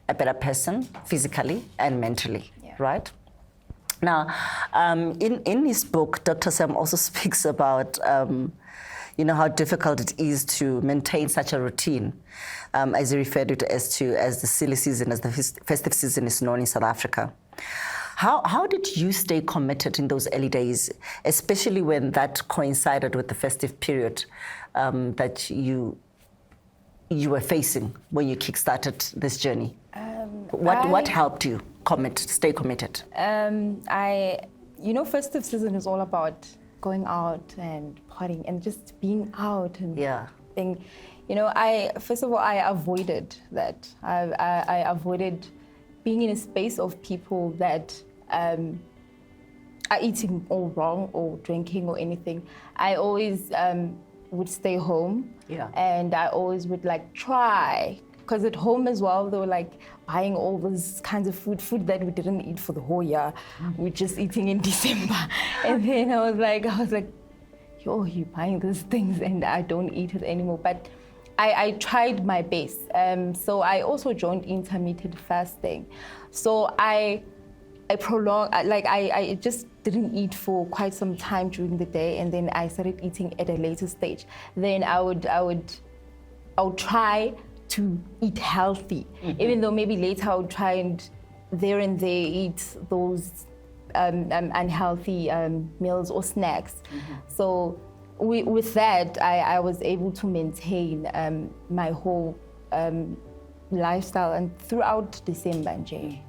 a better person physically and mentally, right? Now, in his book, Dr. Sam also speaks about how difficult it is to maintain such a routine, as he referred to it as the silly season, as the festive season is known in South Africa. How did you stay committed in those early days, especially when that coincided with the festive period that you were facing when you kickstarted this journey? What helped you stay committed? Festive season is all about going out and partying and just being out and thing. First of all, I avoided that. I avoided being in a space of people that are eating all wrong or drinking or anything. I always would stay home, and I always would try. Because at home as well, they were buying all those kinds of food that we didn't eat for the whole year. We're just eating in December. And then I was like, yo, you're buying these things and I don't eat it anymore. But I tried my best. So I also joined intermittent fasting. So I prolonged, I just didn't eat for quite some time during the day, and then I started eating at a later stage. Then I would try to eat healthy, even though maybe later I would try and there eat those unhealthy meals or snacks. So with that, I was able to maintain my whole lifestyle and throughout December and January.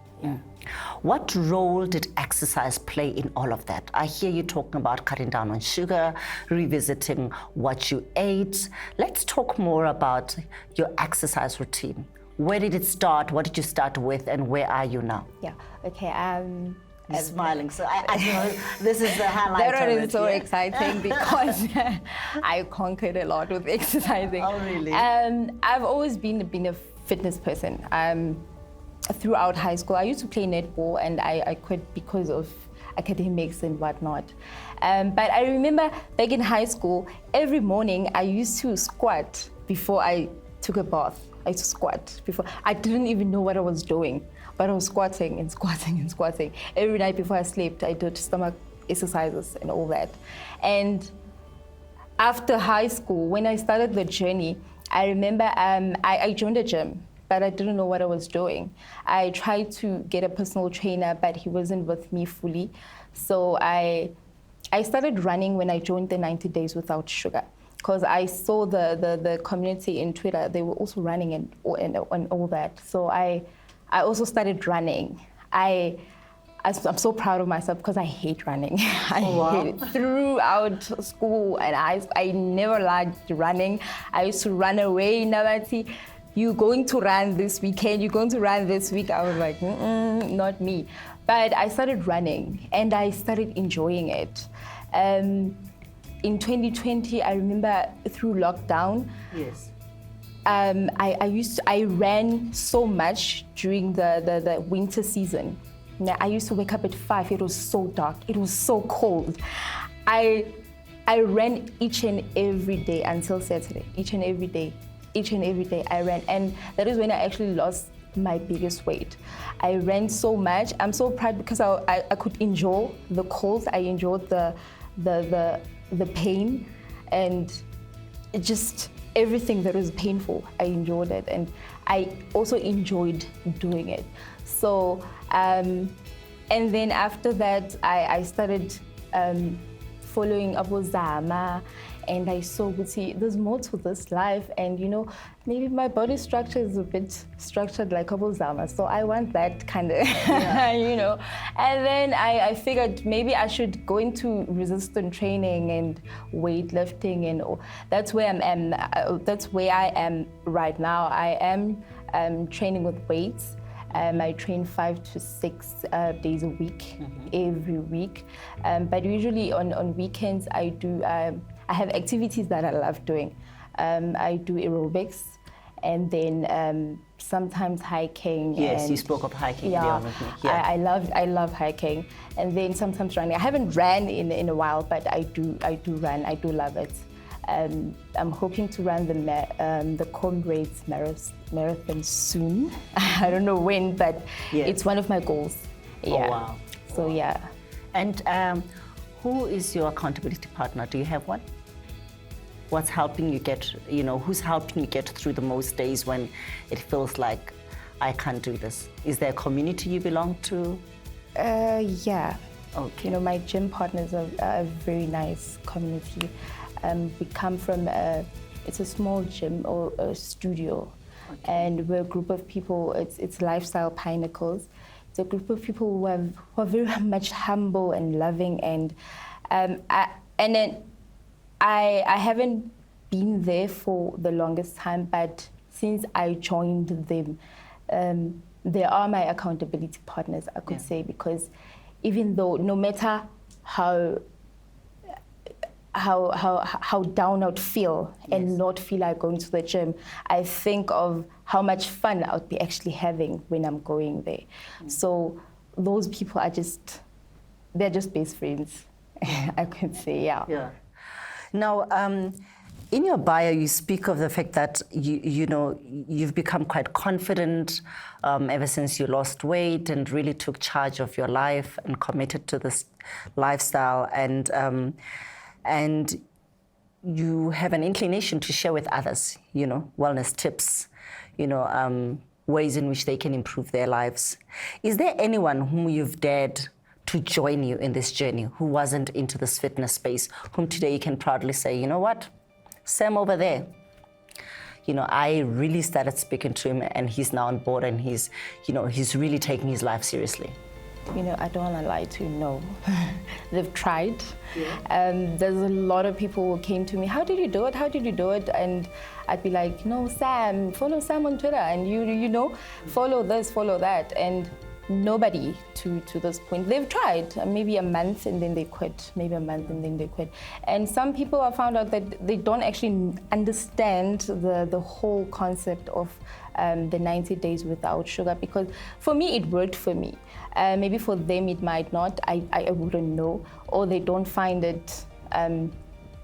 What role did exercise play in all of that? I hear you talking about cutting down on sugar, revisiting what you ate. Let's talk more about your exercise routine. Where did it start? What did you start with, and where are you now? Yeah. Okay. You're smiling, so I know this is the highlight. That one of is it, so yeah? exciting because I conquered a lot with exercising. Oh, really? I've always been a fitness person. Throughout high school, I used to play netball, and I quit because of academics and whatnot. But I remember back in high school, every morning I used to squat before I took a bath. I used to squat before. I didn't even know what I was doing, but I was squatting and squatting and squatting. Every night before I slept, I did stomach exercises and all that. And after high school, when I started the journey, I remember I joined a gym, but I didn't know what I was doing. I tried to get a personal trainer, but he wasn't with me fully. So I started running when I joined the 90 Days Without Sugar, because I saw the community in Twitter. They were also running and all that. So I also started running. I'm so proud of myself because I hate running. I hate it. Throughout school, and I never liked running. I used to run away. Nabati, you going to run this weekend? You're going to run this week? I was like, not me. But I started running, and I started enjoying it. In 2020, I remember through lockdown. Yes. I ran so much during the winter season. Now, I used to wake up at 5. It was so dark. It was so cold. I ran each and every day until Saturday. Each and every day I ran, and that is when I actually lost my biggest weight. I ran so much. I'm so proud because I could enjoy the cold. I enjoyed the pain, and just everything that was painful. I enjoyed it, and I also enjoyed doing it. So, and then after that, I started following Abu Zama, and I saw, see, there's more to this life, and maybe my body structure is a bit structured like Abu Zama, so I want that kind of, And then I figured maybe I should go into resistance training and weightlifting, and that's where I am right now. I am training with weights. I train 5 to 6 days a week, every week. But usually on weekends, I have activities that I love doing. I do aerobics, and then sometimes hiking. Yes, and, you spoke of hiking. Yeah, yeah. I love hiking, and then sometimes running. I haven't ran in a while, but I do run. I do love it. I'm hoping to run the Comrades Marathon soon. I don't know when, but it's one of my goals. Yeah. Oh, wow. So, yeah. And who is your accountability partner? Do you have one? What's helping you get, who's helping you get through the most days when it feels like I can't do this? Is there a community you belong to? Yeah. Okay. My gym partners are a very nice community. We come from it's a small gym or a studio, and we're a group of people. It's Lifestyle Pinnacles. It's a group of people who are very much humble and loving, and I haven't been there for the longest time, but since I joined them, they are my accountability partners, I could say, because even though no matter how down I'd feel and not feel like going to the gym, I think of how much fun I'd be actually having when I'm going there. So those people they're just best friends, I could say, yeah. Now, in your bio, you speak of the fact that you've become quite confident ever since you lost weight and really took charge of your life and committed to this lifestyle, and you have an inclination to share with others, wellness tips, ways in which they can improve their lives. Is there anyone whom you've dared to join you in this journey who wasn't into this fitness space, whom today you can proudly say, you know what, Sam over there, I really started speaking to him, and he's now on board, and he's really taking his life seriously. I don't want to lie to you, no. They've tried. There's a lot of people who came to me, how did you do it? How did you do it? And I'd be like, no, Sam, follow Sam on Twitter, and follow this, follow that. And nobody to this point. They've tried maybe a month and then they quit, maybe a month and then they quit. And some people have found out that they don't actually understand the whole concept of the 90 days without sugar, because for me, it worked for me. Maybe for them, it might not, I wouldn't know, or they don't find it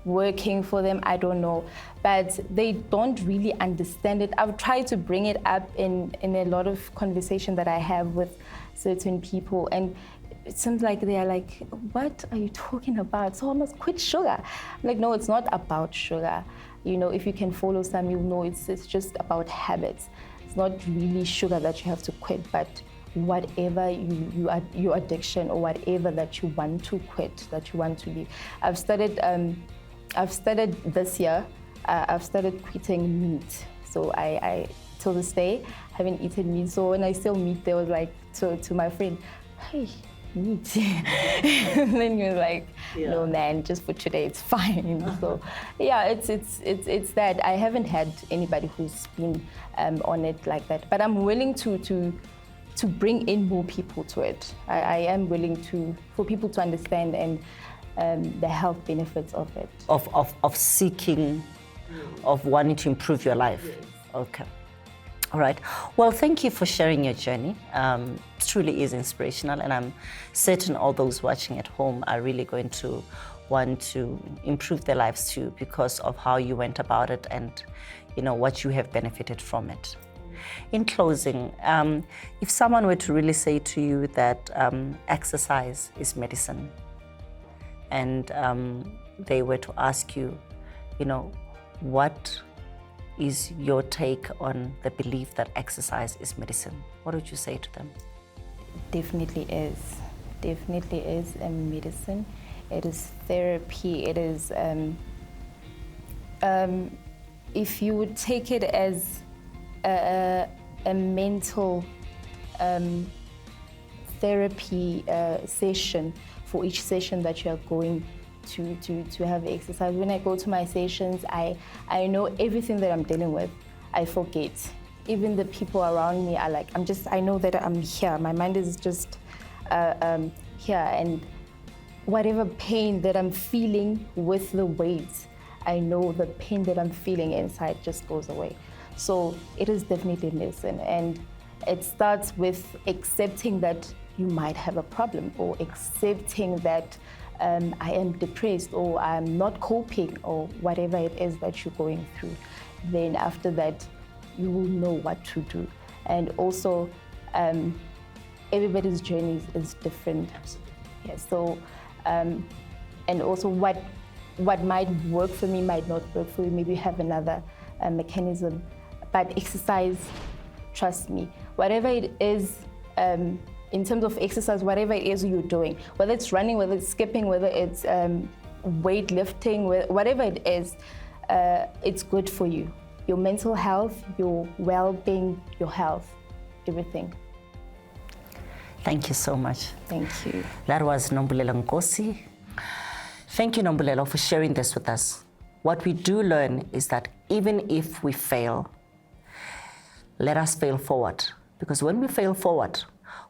working for them, I don't know. But they don't really understand it. I've tried to bring it up in a lot of conversation that I have with certain people, and it seems like they are like, what are you talking about? So I must quit sugar. I'm like, no, it's not about sugar. If you can follow some, you'll know it's just about habits. It's not really sugar that you have to quit, but whatever your addiction or whatever that you want to quit, that you want to leave. I've started this year, I've started quitting meat. So I till this day, haven't eaten meat. So when I still meat, they was like to my friend, hey, meat. And then you're like, no man, just for today, it's fine. So yeah, it's that. I haven't had anybody who's been on it like that, but I'm willing to bring in more people to it. I am willing for people to understand and the health benefits of it. Of seeking, of wanting to improve your life. Yes. Okay. All right. Well, thank you for sharing your journey. It truly is inspirational, and I'm certain all those watching at home are really going to want to improve their lives too, because of how you went about it and what you have benefited from it. In closing, if someone were to really say to you that exercise is medicine, and they were to ask you, what is your take on the belief that exercise is medicine, what would you say to them? Definitely is a medicine. It is therapy. It is, if you would take it as a mental therapy session for each session that you are going to have exercise. When I go to my sessions, I know everything that I'm dealing with. I forget. Even the people around me are like, I know that I'm here. My mind is just here, and whatever pain that I'm feeling with the weights, I know the pain that I'm feeling inside just goes away. So it is definitely medicine, and it starts with accepting that you might have a problem, or accepting that I am depressed, or I'm not coping, or whatever it is that you're going through. Then after that, you will know what to do. And also, everybody's journey is different. Yeah, so, and also what might work for me might not work for you. Maybe you have another mechanism. But exercise, trust me, whatever it is, in terms of exercise, whatever it is you're doing, whether it's running, whether it's skipping, whether it's weightlifting, whatever it is, it's good for you. Your mental health, your well-being, your health, everything. Thank you so much. Thank you. That was Nombulelo Nkosi. Thank you, Nombulelo, for sharing this with us. What we do learn is that even if we fail, let us fail forward. Because when we fail forward,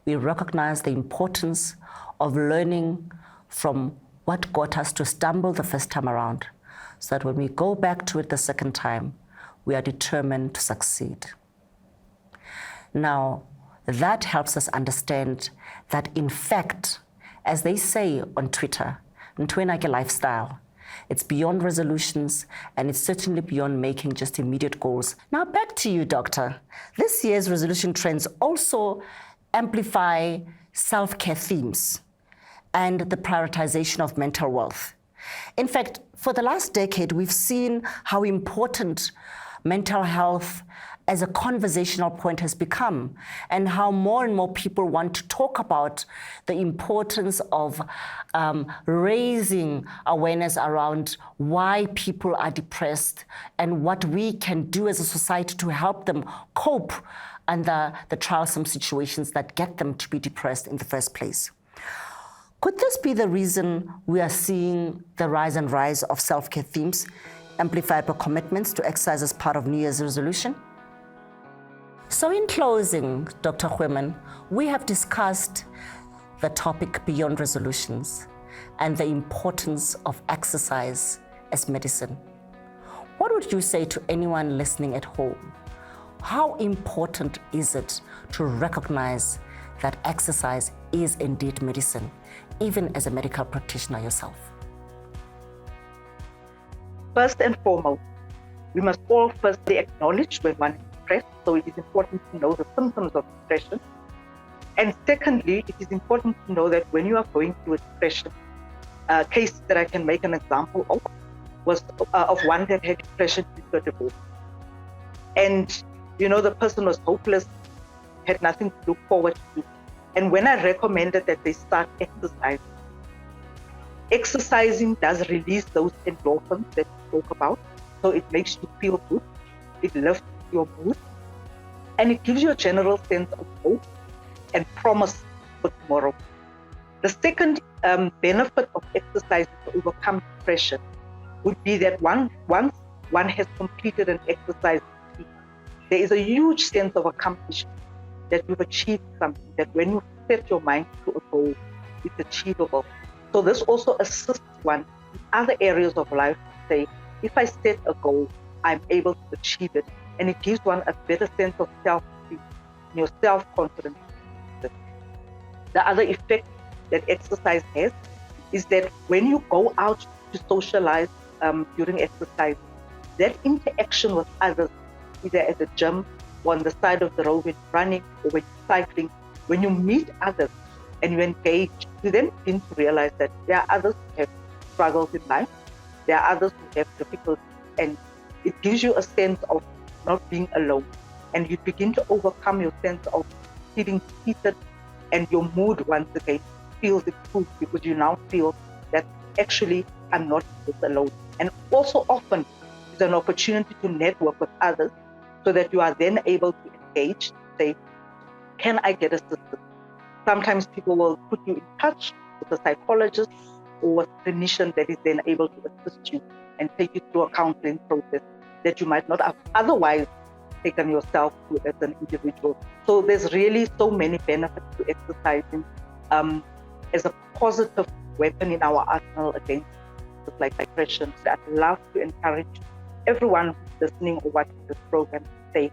we recognize the importance of learning from what got us to stumble the first time around, so that when we go back to it the second time, we are determined to succeed. Now, that helps us understand that, in fact, as they say on Twitter, Ntwenake lifestyle, it's beyond resolutions, and it's certainly beyond making just immediate goals. Now, back to you, Doctor. This year's resolution trends also amplify self-care themes and the prioritization of mental wealth. In fact, for the last decade, we've seen how important mental health as a conversational point has become, and how more and more people want to talk about the importance of raising awareness around why people are depressed and what we can do as a society to help them cope under the troublesome situations that get them to be depressed in the first place. Could this be the reason we are seeing the rise of self-care themes amplified by commitments to exercise as part of New Year's resolution? So in closing, Dr. Hueman, we have discussed the topic beyond resolutions and the importance of exercise as medicine. What would you say to anyone listening at home? How important is it to recognize that exercise is indeed medicine, even as a medical practitioner yourself? First and foremost, we must all firstly acknowledge when one is stressed, so it is important to know the symptoms of depression. And secondly, it is important to know that when you are going through a depression, a case that I can make an example of was of one that had depression due to a divorce. And, the person was hopeless, had nothing to look forward to. And when I recommended that they start exercising does release those endorphins that we spoke about. So it makes you feel good, it lifts your mood, and it gives you a general sense of hope and promise for tomorrow. The second benefit of exercise to overcome depression would be that once one has completed an exercise routine, there is a huge sense of accomplishment that you've achieved something, that when you set your mind to a goal, it's achievable. So this also assists one in other areas of life to say, if I set a goal, I'm able to achieve it. And it gives one a better sense of self-esteem, your self-confidence. The other effect that exercise has is that when you go out to socialize during exercise, that interaction with others, either at the gym or on the side of the road when running or when cycling, when you meet others and you engage, you then begin to realize that there are others who have struggles in life, there are others who have difficulties, and it gives you a sense of not being alone. And you begin to overcome your sense of feeling defeated, and your mood once again feels improved because you now feel that actually I'm not just alone. And also often it's an opportunity to network with others so that you are then able to engage, say, can I get assistance? Sometimes people will put you in touch with a psychologist or a clinician that is then able to assist you and take you through a counseling process that you might not have otherwise taken yourself through as an individual. So there's really so many benefits to exercising as a positive weapon in our arsenal against like depression. So I'd love to encourage everyone who's listening or watching this program to say,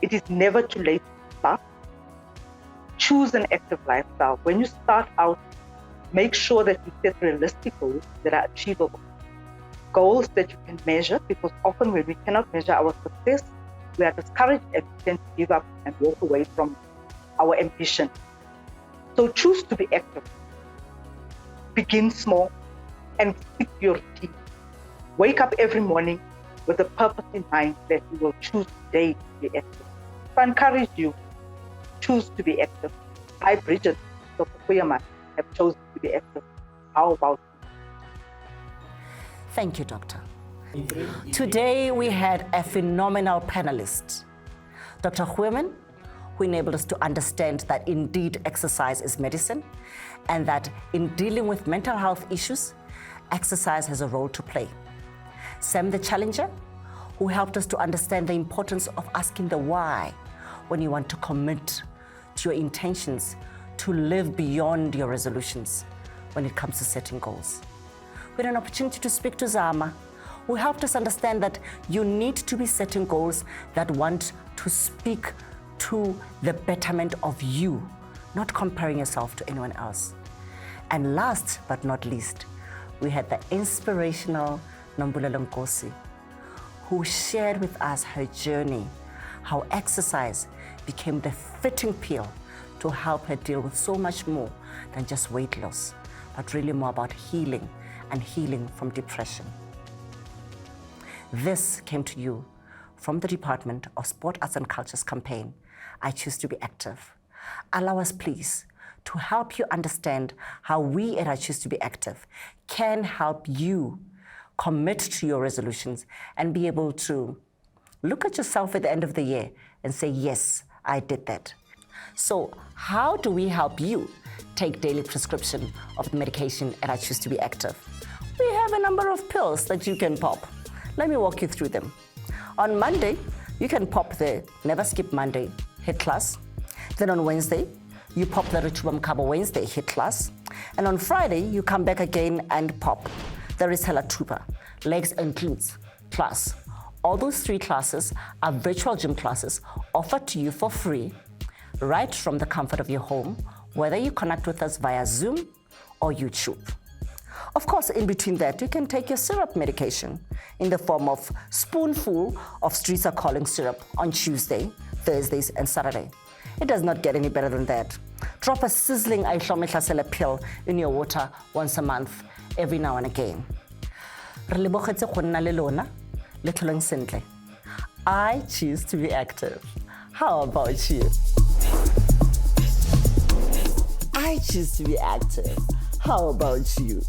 it is never too late to start. Choose an active lifestyle. When you start out, make sure that you set realistic goals that are achievable. Goals that you can measure, because often when we cannot measure our success, we are discouraged and we tend to give up and walk away from our ambition. So choose to be active. Begin small and stick to your routine. Wake up every morning with a purpose in mind that you will choose today to be active. So I encourage you, choose to be active. I, Bridget, Dr. Hueman, have chosen to be active. How about you? Thank you, Doctor. Today we had a phenomenal panelist, Dr. Hueman, who enabled us to understand that indeed exercise is medicine, and that in dealing with mental health issues, exercise has a role to play. Sam the Challenger, who helped us to understand the importance of asking the why when you want to commit to your intentions to live beyond your resolutions when it comes to setting goals. We had an opportunity to speak to Zama, who helped us understand that you need to be setting goals that want to speak to the betterment of you, not comparing yourself to anyone else. And last but not least, we had the inspirational Nombulelo Nkosi, who shared with us her journey, how exercise became the fitting pill to help her deal with so much more than just weight loss, but really more about healing and healing from depression. This came to you from the Department of Sport, Arts and Culture's campaign, I Choose to Be Active. Allow us, please, to help you understand how we at I Choose to Be Active can help you commit to your resolutions and be able to look at yourself at the end of the year and say, yes, I did that. So how do we help you take daily prescription of the medication at I Choose to Be Active? We have a number of pills that you can pop. Let me walk you through them. On Monday, you can pop the Never Skip Monday HIIT class. Then on Wednesday, you pop the Ritubam Kaba Wednesday HIIT class. And on Friday, you come back again and pop the Risela Tuba Legs and Glutes class. All those 3 classes are virtual gym classes offered to you for free, right from the comfort of your home, whether you connect with us via Zoom or YouTube. Of course, in between that, you can take your syrup medication in the form of spoonful of Streets Are Calling syrup on Tuesday, Thursdays, and Saturday. It does not get any better than that. Drop a sizzling Aishomehlasela pill in your water once a month, every now and again. I choose to be active. How about you? I choose to be active. How about you?